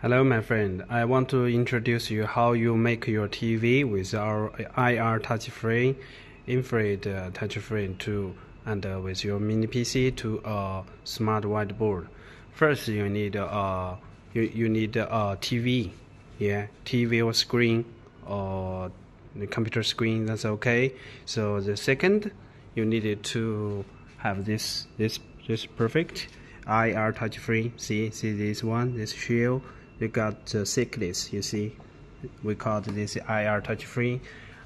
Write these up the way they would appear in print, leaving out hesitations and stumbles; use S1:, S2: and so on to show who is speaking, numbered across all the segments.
S1: Hello my friend, I want to introduce you how you make your TV with our IR touch-free, infrared touch-free tool and with your mini PC to a smart whiteboard. First you need a TV, TV or screen or the computer screen, that's okay. So the second you needed to have this perfect IR touch-free. See this one, this shield. You got thickness, you see, we call this IR touch-free,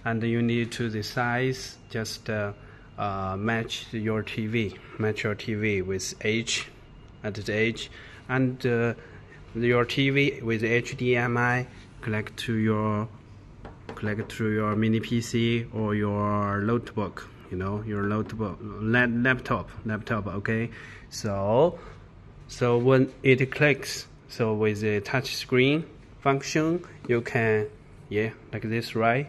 S1: and you need to the size, just match your TV with edge at the edge, and your TV with HDMI connect to your mini PC or your notebook, your notebook, laptop, okay. So when it clicks, so with the touch screen function, you can, like this, right?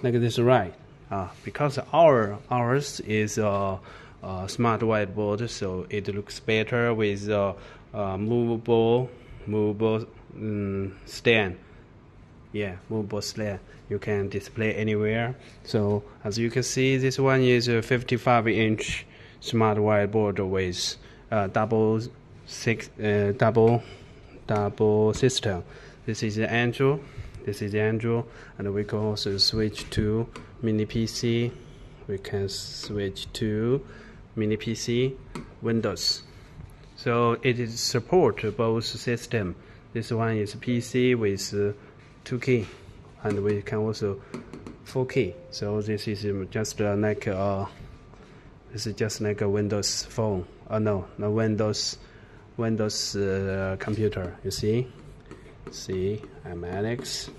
S1: Because ours is a smart whiteboard, so it looks better with a movable stand. Movable stand. You can display anywhere. So as you can see, this one is a 55-inch smart whiteboard with double system. This is Android, and we can also switch to mini PC. We can switch to mini PC Windows. So it is support both system. This one is PC with 2 key, and we can also 4 key. So this is just like a Windows phone. No Windows computer. You see MNX.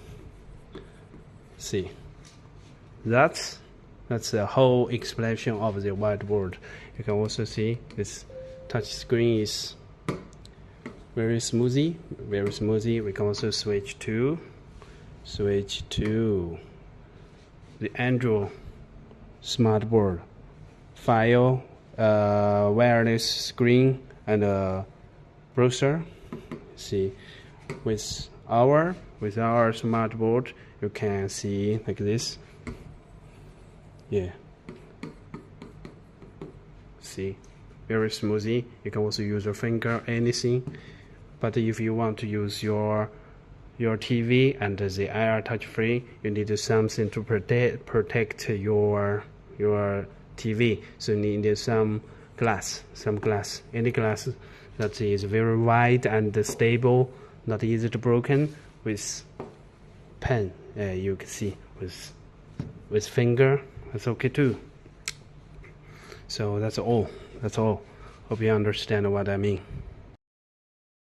S1: See, that's the whole explanation of the whiteboard. You can also see this touch screen is very smoothly. We can also switch to the Android smartboard, file, wireless screen, and browser. See, with our smartboard, you can see like this. See, very smoothly. You can also use your finger, anything. But if you want to use your TV and the IR touch-free, you need something to protect your TV. So you need some glass, any glass that is very wide and stable, not easy to broken. With pen, you can see with finger, that's okay too. So that's all. Hope you understand what I mean.